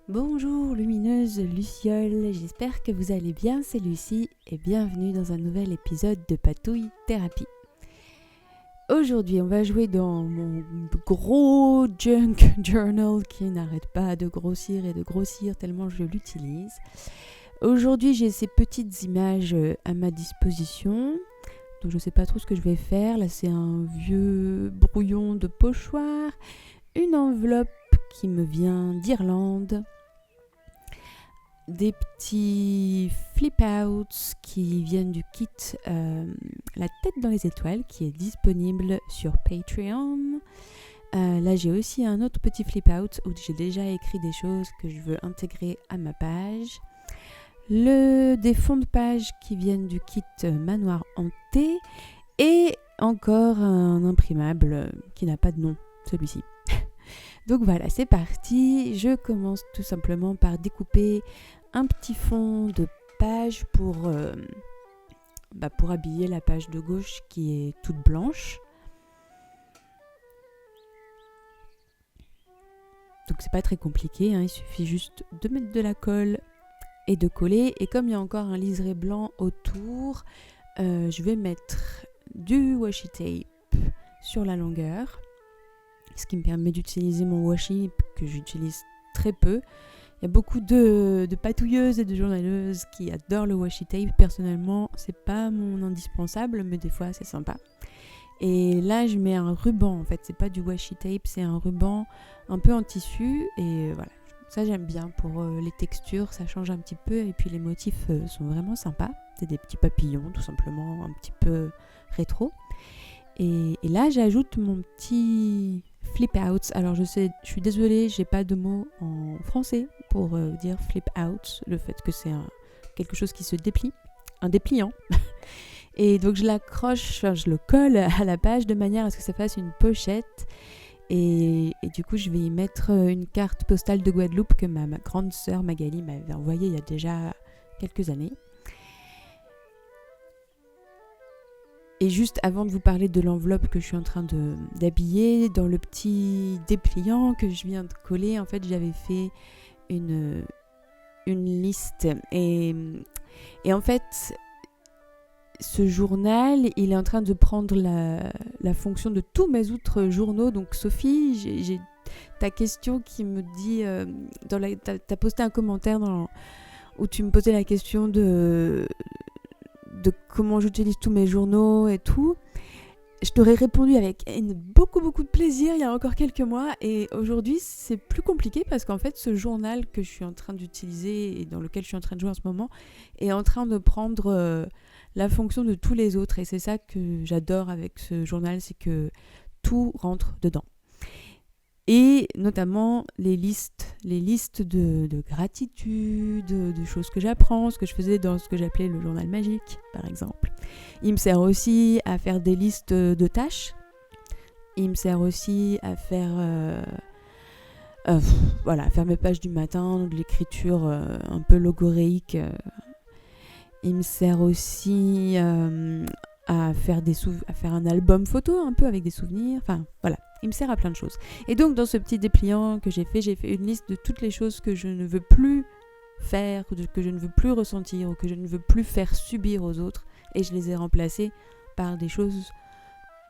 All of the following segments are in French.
Bonjour lumineuse Luciole, j'espère que vous allez bien, c'est Lucie et bienvenue dans un nouvel épisode de Patouille Thérapie. Aujourd'hui on va jouer dans mon gros junk journal qui n'arrête pas de grossir et de grossir tellement je l'utilise. Aujourd'hui j'ai ces petites images à ma disposition, donc je ne sais pas trop ce que je vais faire. Là c'est un vieux brouillon de pochoir, une enveloppe qui me vient d'Irlande, des petits flip-outs qui viennent du kit La tête dans les étoiles qui est disponible sur Patreon. Là j'ai aussi un autre petit flip-out où j'ai déjà écrit des choses que je veux intégrer à ma page. Des fonds de page qui viennent du kit Manoir hanté et encore un imprimable qui n'a pas de nom, celui-ci. Donc voilà, c'est parti. Je commence tout simplement par découper un petit fond de page pour habiller la page de gauche qui est toute blanche. Donc c'est pas très compliqué, hein, il suffit juste de mettre de la colle et de coller. Et comme il y a encore un liseré blanc autour, je vais mettre du washi tape sur la longueur. Ce qui me permet d'utiliser mon washi que j'utilise très peu. Il y a beaucoup de patouilleuses et de journaleuses qui adorent le washi tape. Personnellement, c'est pas mon indispensable, mais des fois c'est sympa. Et là, je mets un ruban. En fait, c'est pas du washi tape, c'est un ruban un peu en tissu. Et voilà, ça j'aime bien pour les textures, ça change un petit peu. Et puis les motifs sont vraiment sympas. C'est des petits papillons, tout simplement, un petit peu rétro. Et là, j'ajoute mon petit flip-out. Alors, je suis désolée, j'ai pas de mot en français pour dire flip-out, le fait que c'est quelque chose qui se déplie, un dépliant. Et donc, je l'accroche, je le colle à la page de manière à ce que ça fasse une pochette. Et du coup, je vais y mettre une carte postale de Guadeloupe que ma grande sœur Magali m'avait envoyée il y a déjà quelques années. Et juste avant de vous parler de l'enveloppe que je suis en train d'habiller, dans le petit dépliant que je viens de coller, en fait, j'avais fait une liste. Et en fait, ce journal, il est en train de prendre la fonction de tous mes autres journaux. Donc, Sophie, j'ai ta question qui me dit... t'as posté un commentaire où tu me posais la question de comment j'utilise tous mes journaux et tout. Je t'aurais répondu avec beaucoup de plaisir il y a encore quelques mois, et aujourd'hui c'est plus compliqué parce qu'en fait ce journal que je suis en train d'utiliser et dans lequel je suis en train de jouer en ce moment est en train de prendre la fonction de tous les autres, et c'est ça que j'adore avec ce journal, c'est que tout rentre dedans. Et notamment les listes de gratitude, de choses que j'apprends, ce que je faisais dans ce que j'appelais le journal magique, par exemple. Il me sert aussi à faire des listes de tâches. Il me sert aussi à faire, faire mes pages du matin, de l'écriture un peu logoréique. Il me sert aussi à faire un album photo un peu avec des souvenirs. Enfin, voilà. Il me sert à plein de choses. Et donc, dans ce petit dépliant que j'ai fait une liste de toutes les choses que je ne veux plus faire, que je ne veux plus ressentir, ou que je ne veux plus faire subir aux autres. Et je les ai remplacées par des choses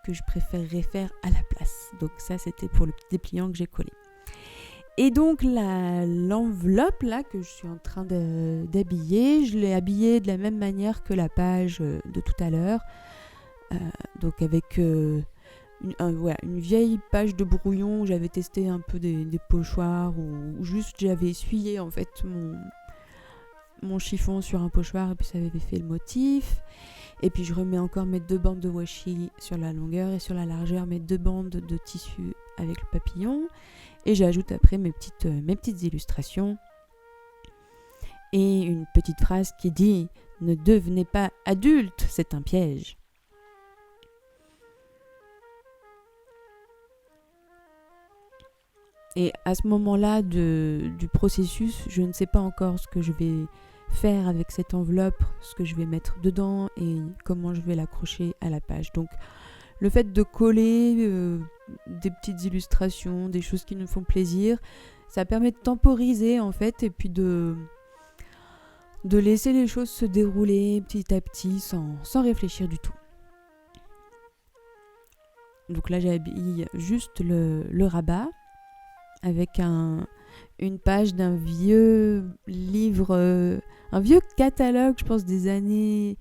que je préférerais faire à la place. Donc ça, c'était pour le petit dépliant que j'ai collé. Et donc, l'enveloppe là que je suis en train d'habiller, je l'ai habillée de la même manière que la page de tout à l'heure. Donc avec... une vieille page de brouillon où j'avais testé un peu des pochoirs, ou juste j'avais essuyé en fait mon chiffon sur un pochoir et puis ça avait fait le motif. Et puis je remets encore mes 2 bandes de washi sur la longueur, et sur la largeur mes 2 bandes de tissu avec le papillon, et j'ajoute après mes petites illustrations et une petite phrase qui dit « Ne devenez pas adulte, c'est un piège ». Et à ce moment-là du processus, je ne sais pas encore ce que je vais faire avec cette enveloppe, ce que je vais mettre dedans et comment je vais l'accrocher à la page. Donc le fait de coller des petites illustrations, des choses qui nous font plaisir. Ça permet de temporiser en fait et puis de laisser les choses se dérouler petit à petit sans réfléchir du tout. Donc là j'habille juste le rabat avec une page d'un vieux livre, un vieux catalogue, je pense des années,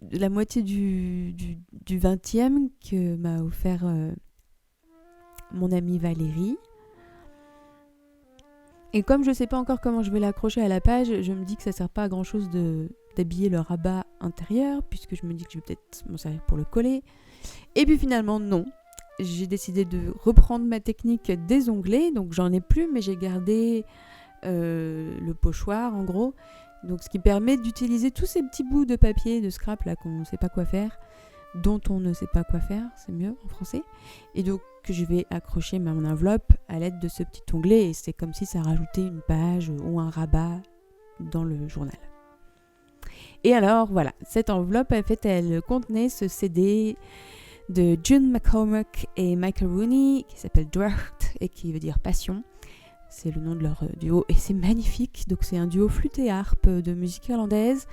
de la moitié du 20e que m'a offert mon amie Valérie. Et comme je ne sais pas encore comment je vais l'accrocher à la page, je me dis que ça ne sert pas à grand chose d'habiller le rabat intérieur, puisque je me dis que je vais peut-être m'en servir pour le coller. Et puis finalement, non. J'ai décidé de reprendre ma technique des onglets, donc j'en ai plus, mais j'ai gardé le pochoir en gros. Donc ce qui permet d'utiliser tous ces petits bouts de papier, de scrap là qu'on ne sait pas quoi faire, dont on ne sait pas quoi faire, c'est mieux en français. Et donc je vais accrocher mon enveloppe à l'aide de ce petit onglet et c'est comme si ça rajoutait une page ou un rabat dans le journal. Et alors voilà, cette enveloppe en fait elle contenait ce CD de June McCormack et Michael Rooney qui s'appelle Dracht et qui veut dire passion. C'est le nom de leur duo et c'est magnifique. Donc c'est un duo flûte et harpe de musique irlandaise.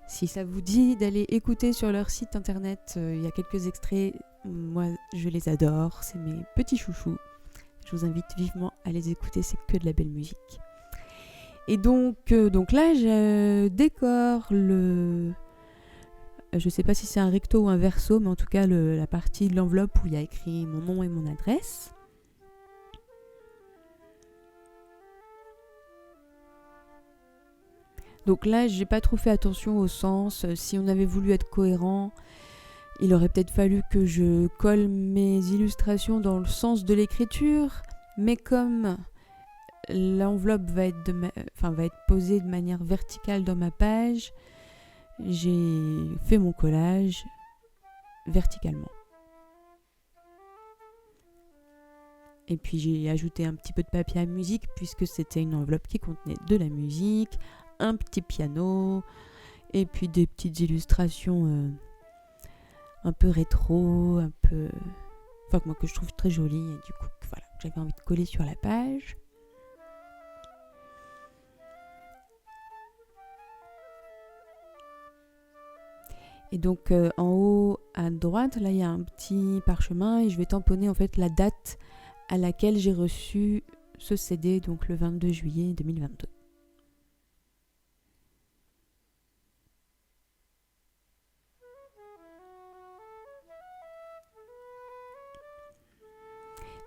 Si ça vous dit d'aller écouter sur leur site internet, il y a quelques extraits. Moi, je les adore. C'est mes petits chouchous. Je vous invite vivement à les écouter. C'est que de la belle musique. Et donc là, je décore le... Je sais pas si c'est un recto ou un verso, mais en tout cas, la partie de l'enveloppe où il y a écrit mon nom et mon adresse. Donc là, j'ai pas trop fait attention au sens. Si on avait voulu être cohérent, il aurait peut-être fallu que je colle mes illustrations dans le sens de l'écriture. Mais comme l'enveloppe va être posée de manière verticale dans ma page, j'ai fait mon collage verticalement. Et puis j'ai ajouté un petit peu de papier à musique puisque c'était une enveloppe qui contenait de la musique, un petit piano et puis des petites illustrations un peu rétro, moi que je trouve très jolies et du coup voilà, j'avais envie de coller sur la page. Et donc en haut à droite, là il y a un petit parchemin et je vais tamponner en fait la date à laquelle j'ai reçu ce CD, donc le 22 juillet 2022.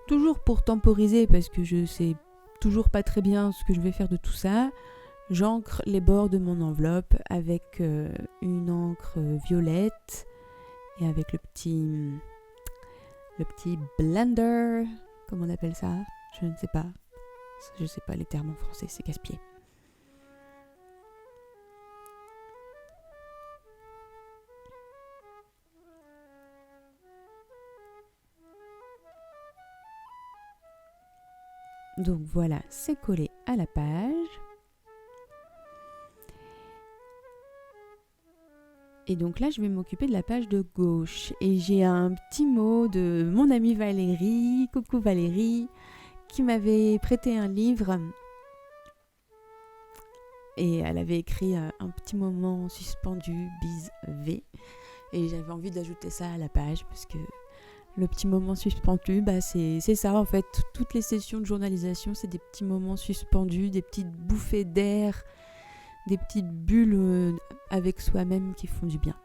Toujours pour temporiser, parce que je sais toujours pas très bien ce que je vais faire de tout ça, j'encre les bords de mon enveloppe avec une encre violette et avec le petit blender, comment on appelle ça ? Je ne sais pas. Je ne sais pas les termes en français, c'est casse-pied. Donc voilà, c'est collé à la page. Et donc là, je vais m'occuper de la page de gauche. Et j'ai un petit mot de mon amie Valérie, coucou Valérie, qui m'avait prêté un livre. Et elle avait écrit un petit moment suspendu, bise V. Et j'avais envie d'ajouter ça à la page parce que le petit moment suspendu, c'est ça en fait. Toutes les sessions de journalisation, c'est des petits moments suspendus, des petites bouffées d'air, des petites bulles avec soi-même qui font du bien.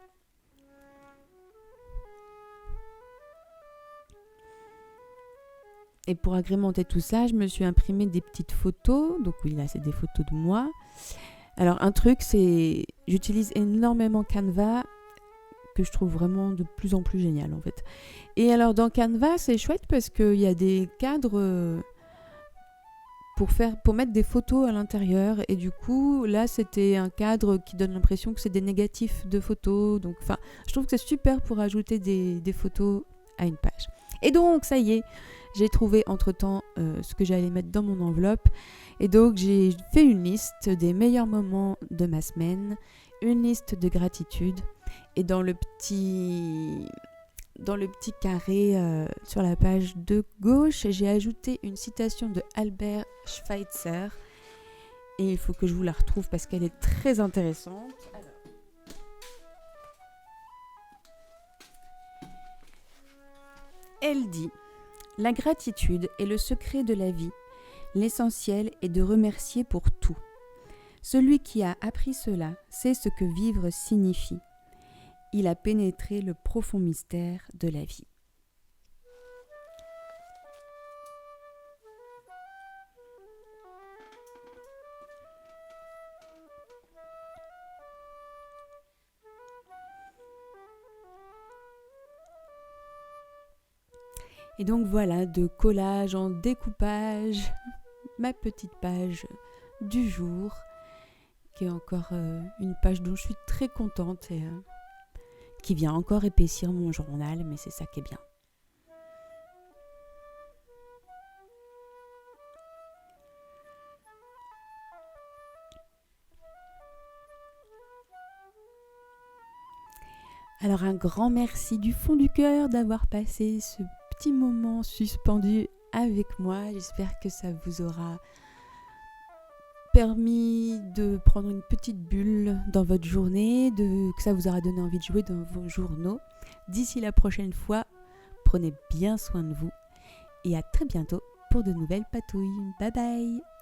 Et pour agrémenter tout ça, je me suis imprimé des petites photos. Donc oui, là, c'est des photos de moi. Alors, un truc, c'est... J'utilise énormément Canva, que je trouve vraiment de plus en plus génial, en fait. Et alors, dans Canva, c'est chouette parce qu'il y a des cadres pour mettre des photos à l'intérieur. Et du coup, là, c'était un cadre qui donne l'impression que c'est des négatifs de photos. Donc, je trouve que c'est super pour ajouter des photos à une page. Et donc, ça y est, j'ai trouvé entre-temps ce que j'allais mettre dans mon enveloppe. Et donc, j'ai fait une liste des meilleurs moments de ma semaine, une liste de gratitude. Et dans le petit dans le petit carré sur la page de gauche, j'ai ajouté une citation de Albert Schweitzer. Et il faut que je vous la retrouve parce qu'elle est très intéressante. Alors. Elle dit « La gratitude est le secret de la vie. L'essentiel est de remercier pour tout. Celui qui a appris cela sait ce que vivre signifie. Il a pénétré le profond mystère de la vie. » Et donc voilà, de collage en découpage, ma petite page du jour, qui est encore une page dont je suis très contente et qui vient encore épaissir mon journal, mais c'est ça qui est bien. Alors un grand merci du fond du cœur d'avoir passé ce petit moment suspendu avec moi. J'espère que ça vous aura permis de prendre une petite bulle dans votre journée, que ça vous aura donné envie de jouer dans vos journaux. D'ici la prochaine fois, prenez bien soin de vous et à très bientôt pour de nouvelles patouilles. Bye bye!